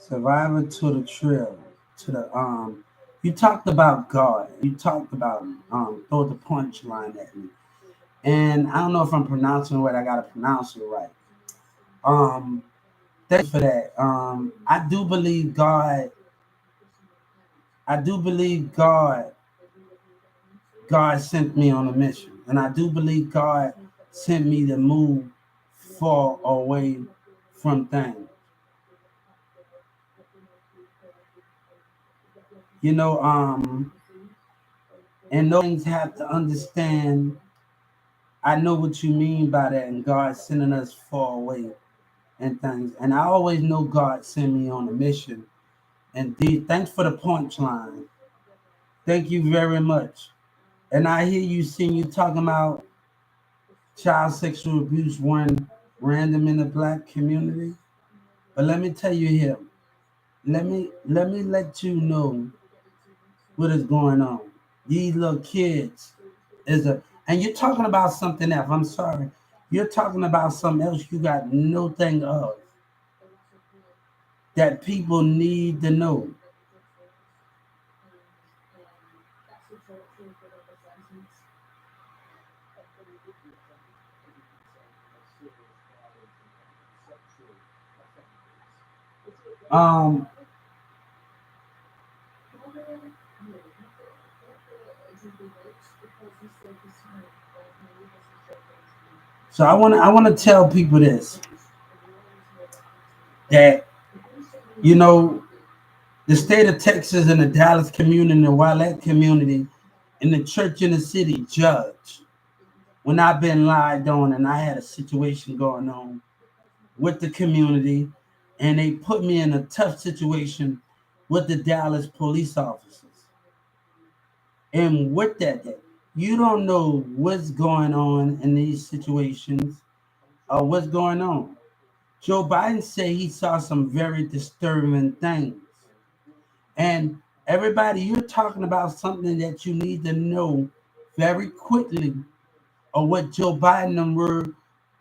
Survivor to the trail, to the You talked about God. You talked about throw the punchline at me, and I don't know if I'm pronouncing it right. I gotta pronounce it right. Um, thank you for that. I do believe God. I do believe God sent me on a mission, and I do believe God sent me to move far away from things. You know, and those things have to understand. I know what you mean by that, and God sending us far away and things. And I always know God sent me on a mission. And thanks for the punchline. Thank you very much. And I hear you seeing you talking about child sexual abuse one random in the black community. But let me tell you here. Let me let you know what is going on. These little kids is a and you're talking about something else. I'm sorry. You're talking about something else you got no thing of that people need to know. Um, so I wanna tell people this that you know the state of Texas and the Dallas community and the Wildcat community and the church in the city judge when I've been lied on and I had a situation going on with the community and they put me in a tough situation with the Dallas police officers. And with that, you don't know what's going on in these situations or what's going on. Joe Biden said he saw some very disturbing things. And everybody, you're talking about something that you need to know very quickly, or what Joe Biden and word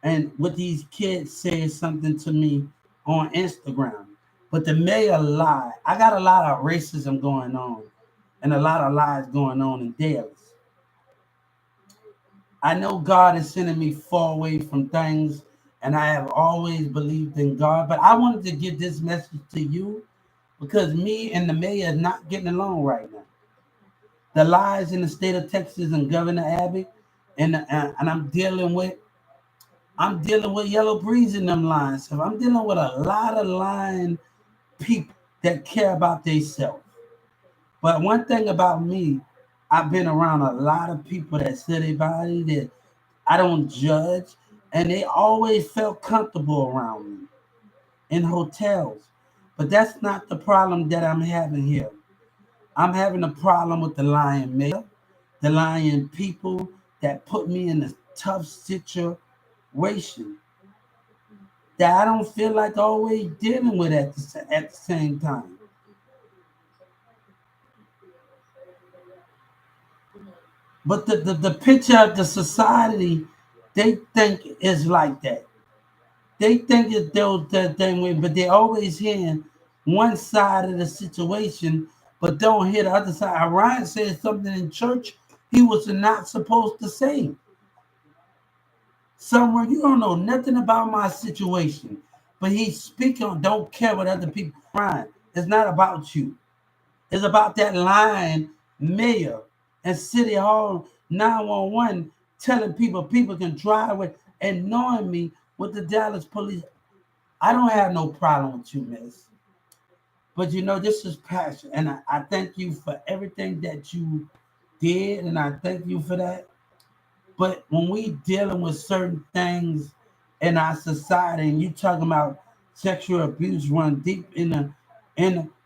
and what these kids said something to me on Instagram. But the mayor lied. I got a lot of racism going on and a lot of lies going on in Dallas. I know God is sending me far away from things, and I have always believed in God. But I wanted to get this message to you because me and the mayor is not getting along right now. The lies in the state of Texas and Governor Abbott, and I'm dealing with Yellow Breeze in them lines. So I'm dealing with a lot of lying people that care about themselves. But one thing about me, I've been around a lot of people that say they body that I don't judge, and they always felt comfortable around me in hotels. But that's not the problem that I'm having here. I'm having a problem with the lying mayor, the lying people that put me in a tough situation that I don't feel like always dealing with at the same time. But the picture of the society, they think is like that. They think it's those that thing way, but they always hearing one side of the situation, but don't hear the other side. Orion said something in church he was not supposed to say. Somewhere you don't know nothing about my situation, but he's speaking on don't care what other people crying. It's not about you. It's about that line mayor and city hall 911 telling people can drive with and knowing me with the Dallas police. I don't have no problem with you, miss. But this is passion. And I thank you for everything that you did, and I thank you for that. But when we dealing with certain things in our society, and you talking about sexual abuse run deep in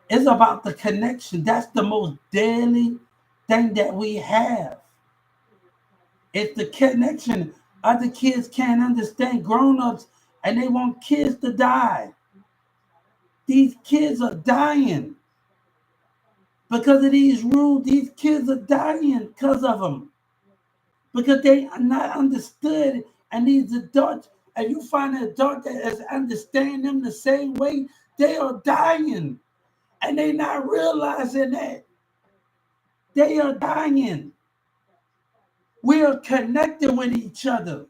it's about the connection. That's the most daily thing that we have. It's the connection. Other kids can't understand grown-ups and they want kids to die. These kids are dying because of these rules. These kids are dying because of them. Because they are not understood And these adults, and you find an adult that is understanding them the same way, they are dying. And they not realizing that. They are dying. We are connected with each other.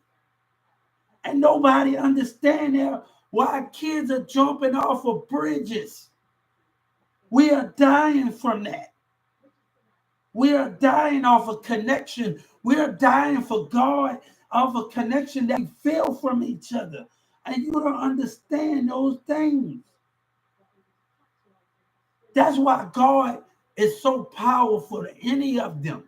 And nobody understands that why kids are jumping off of bridges. We are dying from that. We are dying off a connection. We are dying for God of a connection that we feel from each other. And you don't understand those things. That's why God is so powerful to any of them.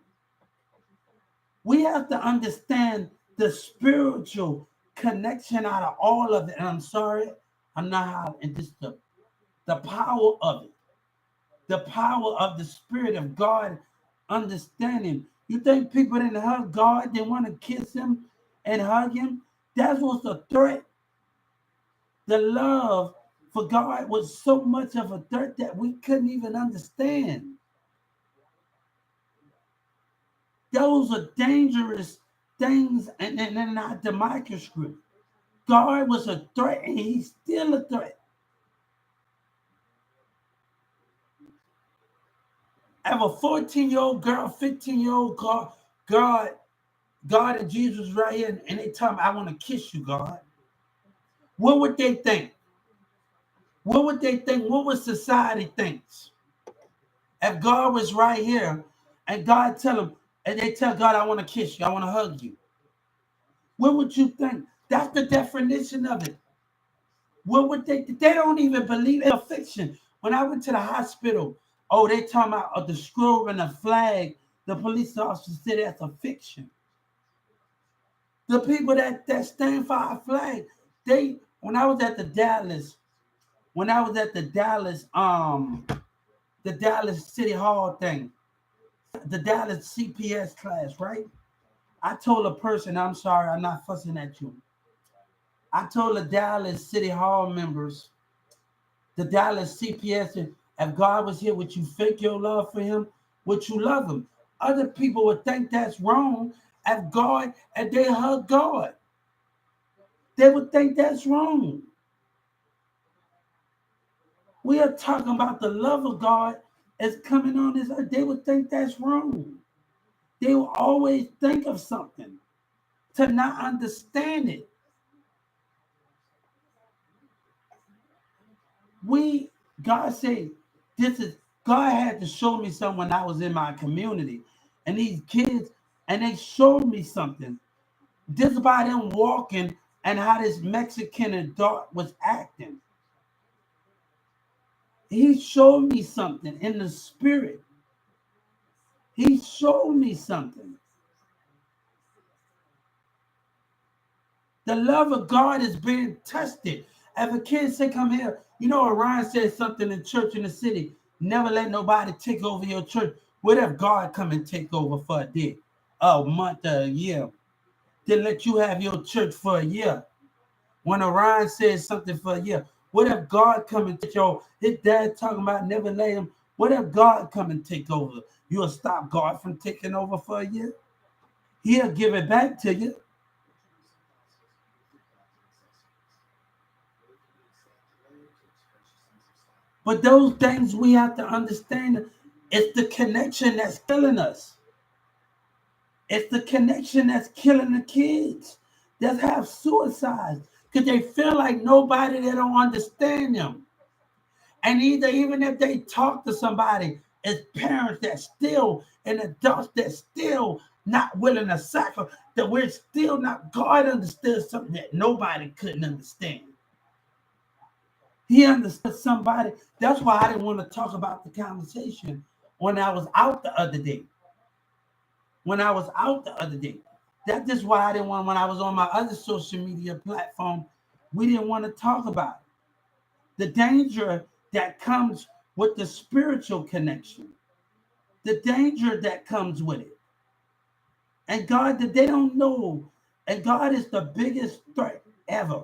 We have to understand the spiritual connection out of all of it. And I'm sorry, I'm not how, and just the power of it. The power of the Spirit of God understanding. You think people didn't hug God, they want to kiss him and hug him? That was a threat. The love for God was so much of a threat that we couldn't even understand. Those are dangerous things, and not the microscope. God was a threat, and he's still a threat. I have a 14-year-old girl, 15-year-old girl, God and Jesus right here, and they tell me, I want to kiss you, God. What would they think? What would they think? What would society think? If God was right here, and God tell them, and they tell God, I want to kiss you, I want to hug you. What would you think? That's the definition of it. What would they don't even believe in a fiction. When I went to the hospital, oh, they talking about the scroll and the flag. The police officer said that's a fiction. The people that stand for our flag, when I was at the Dallas the Dallas City Hall thing, the Dallas CPS class, right? I told a person, I'm sorry, I'm not fussing at you. I told the Dallas City Hall members, the Dallas CPS, if God was here, would you fake your love for him? Would you love him? Other people would think that's wrong if they hug God. They would think that's wrong. We are talking about the love of God is coming on this earth. They would think that's wrong. They will always think of something to not understand it. God said, God had to show me something when I was in my community. And these kids, and they showed me something. Just by them walking and how this Mexican adult was acting. He showed me something in the spirit. He showed me something. The love of God is being tested. If a kid say, come here, Orion said something in church in the city, never let nobody take over your church. What if God come and take over for a day, a month, a year? Then let you have your church for a year. When Orion says something for a year, what if God come and take his dad talking about never let him, what if God come and take over? You'll stop God from taking over for a year? He'll give it back to you. But those things we have to understand. It's the connection that's killing us. It's the connection that's killing the kids that have suicides because they feel like nobody, they don't understand them. And even if they talk to somebody, it's parents that still and adults that still not willing to sacrifice, that we're still not, God understood something that nobody couldn't understand. He understood somebody. That's why I didn't want to talk about the conversation when I was out the other day. That's just why I didn't want, when I was on my other social media platform, we didn't want to talk about it. The danger that comes with the spiritual connection, the danger that comes with it. And God, that they don't know. And God is the biggest threat ever.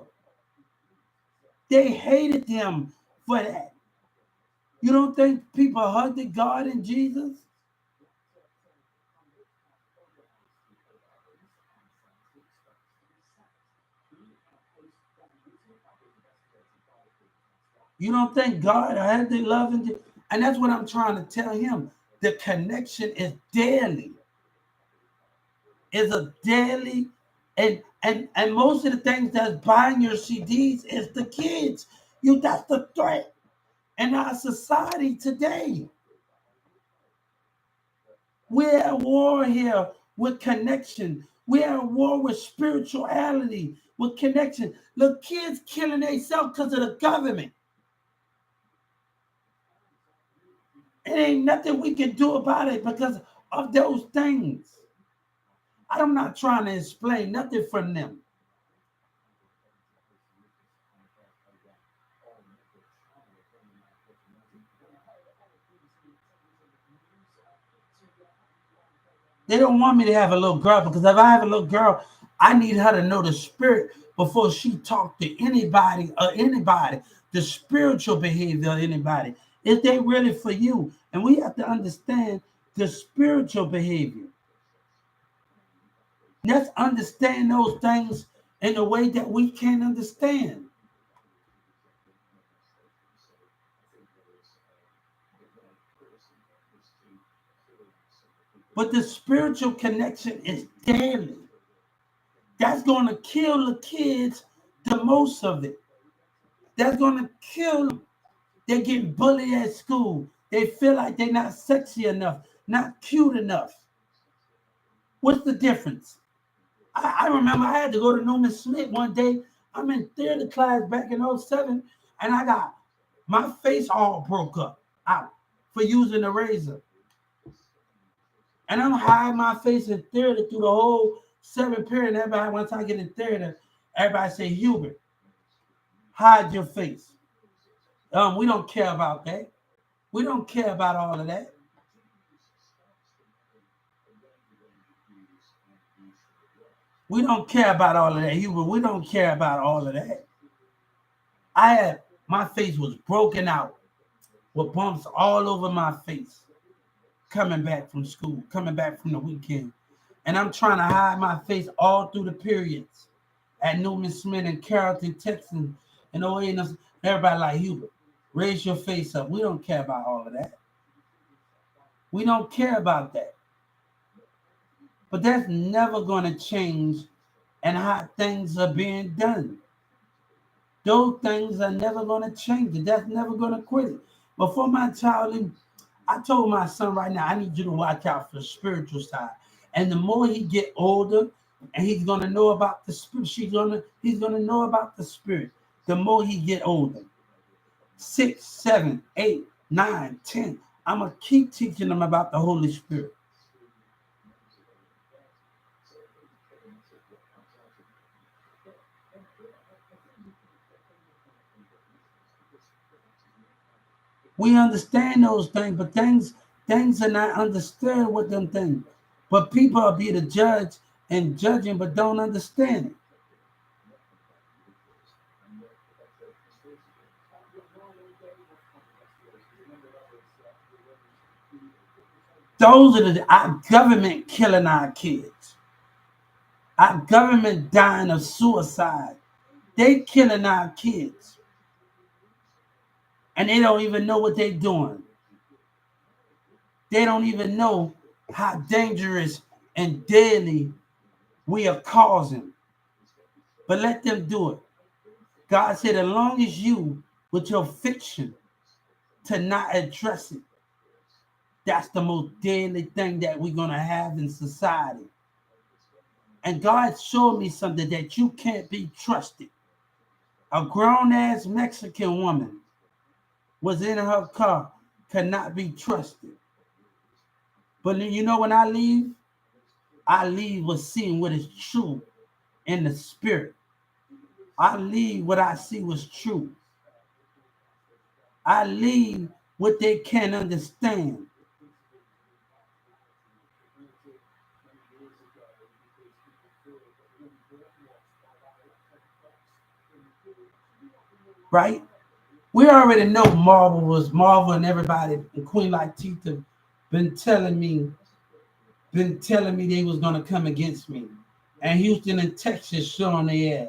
They hated him for that. You don't think people hugged God and Jesus? You don't think God had the love and that's what I'm trying to tell him. The connection is daily. Is a daily, and most of the things that's buying your CDs is the kids. That's the threat in our society today. We're at war here with connection. We're at war with spirituality, with connection. Look, kids killing themselves because of the government. It ain't nothing we can do about it because of those things. I'm not trying to explain nothing from them. They don't want me to have a little girl because if I have a little girl, I need her to know the spirit before she talk to anybody or anybody, the spiritual behavior of anybody. Is they really for you? And we have to understand the spiritual behavior. Let's understand those things in a way that we can understand. But the spiritual connection is daily. That's going to kill the kids the most of it. That's going to kill them. They're getting bullied at school. They feel like they're not sexy enough, not cute enough. What's the difference? I remember I had to go to Newman Smith one day. I'm in theater class back in 07, and I got my face all broke up out for using a razor. And I'm hiding my face in theater through the whole 7th period. Everybody, once I get in theater, everybody say, Hubert, hide your face. We don't care about that. We don't care about all of that. We don't care about all of that, Hubert. We don't care about all of that. My face was broken out with bumps all over my face coming back from school, coming back from the weekend. And I'm trying to hide my face all through the periods at Newman Smith and Carrollton, Texas, and OA. Everybody like, Hubert, raise your face up. We don't care about all of that. We don't care about that. But that's never going to change and how things are being done. Those things are never going to change it. That's never going to quit it. Before my child, I told my son right now, I need you to watch out for the spiritual side. And the more he get older, and he's going to know about the spirit, he's going to know about the spirit. The more he get older, 6, 7, 8, 9, 10, I'm going to keep teaching him about the Holy Spirit. We understand those things, but things are not understood with them things. But people are be the judge and judging, but don't understand it. Those are our government killing our kids. Our government dying of suicide. They killing our kids. And they don't even know what they're doing. They don't even know how dangerous and deadly we are causing. But let them do it. God said, as long as you, with your fiction, to not address it, that's the most deadly thing that we're going to have in society. And God showed me something that you can't be trusted. A grown-ass Mexican woman was in her car, could not be trusted. But you know when I leave with seeing what is true in the spirit. I leave what I see was true. I leave what they can't understand. Right? We already know Marvel and everybody, and Queen Latifah been telling me they was gonna come against me. And Houston and Texas showing their ass.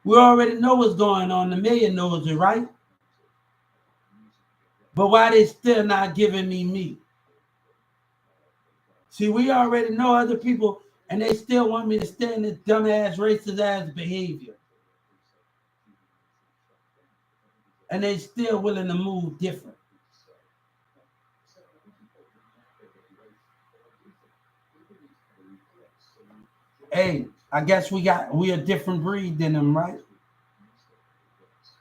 We already know what's going on. The mayor knows it, right? But why they still not giving me meat? See, we already know other people, and they still want me to stay in this dumbass, racist ass behavior. And they still willing to move different. Hey, I guess we a different breed than them, right?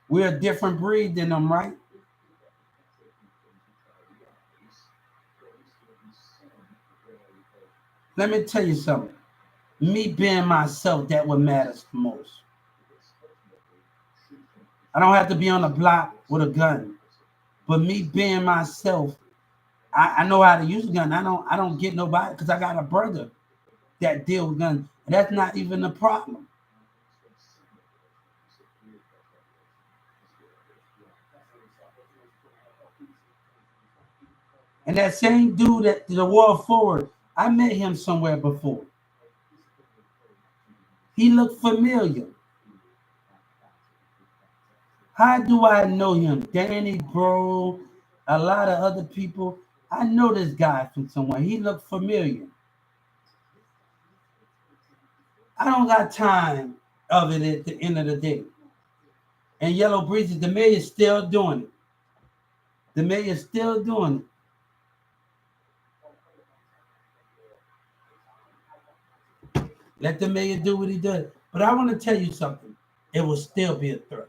We're a different breed than them, right? Let me tell you something. Me being myself, that what matters the most. I don't have to be on the block with a gun. But me being myself, I know how to use a gun. I don't get nobody because I got a brother that deal with guns. And that's not even a problem. And that same dude at the War Forward, I met him somewhere before. He looked familiar. How do I know him? Danny, bro, a lot of other people. I know this guy from somewhere. He looked familiar. I don't got time of it at the end of the day. And Yellow Breezes, the mayor's still doing it. The mayor's still doing it. Let the mayor do what he does. But I want to tell you something. It will still be a threat.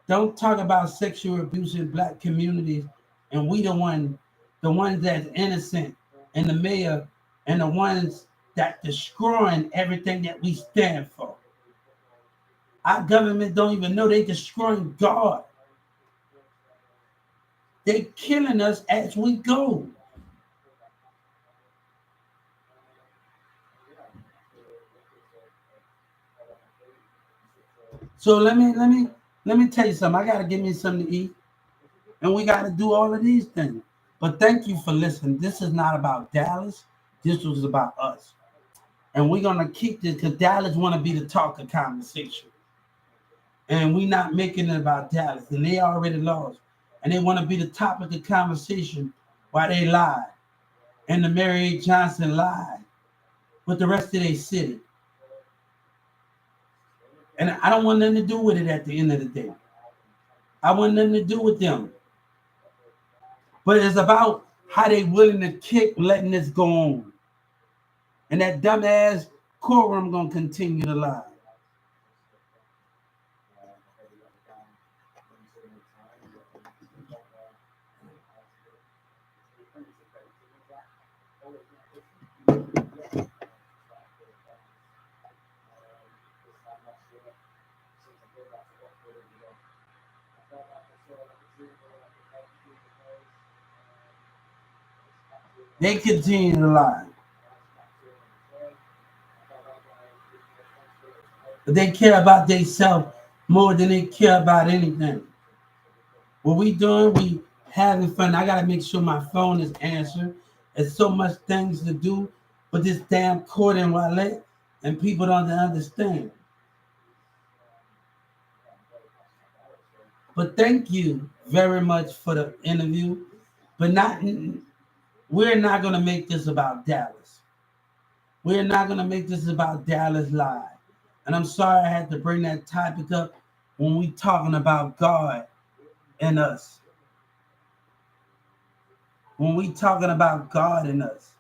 Don't talk about sexual abuse in black communities, and we the ones that's innocent, and the mayor, and the ones that destroying everything that we stand for. Our government don't even know they destroying God. They killing us as we go. So let me tell you something. I gotta give me something to eat, and we gotta do all of these things. But thank you for listening. This is not about Dallas. This was about us. And we're gonna keep this because Dallas want to be the talk of conversation. And we not making it about Dallas. And they already lost. And they want to be the topic of conversation while they lie. And the Mary A. Johnson lied with the rest of their city. And I don't want nothing to do with it at the end of the day. I want nothing to do with them. But it's about how they willing to kick letting this go on. And that dumbass quorum gonna continue to lie. They continue to lie. But they care about themselves more than they care about anything. What we doing, we having fun. I gotta make sure my phone is answered. There's so much things to do with this damn court and Raleigh, and people don't understand. But thank you very much for the interview. But we're not gonna make this about Dallas. We're not gonna make this about Dallas Live. And I'm sorry I had to bring that topic up when we talking about God and us. When we talking about God and us.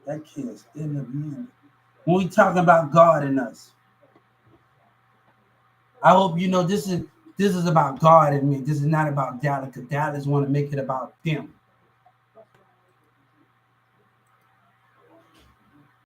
That kid's still in the minute. When we talking about God and us. I hope you know this is about God and me. This is not about Dallas, because Dallas want to make it about them.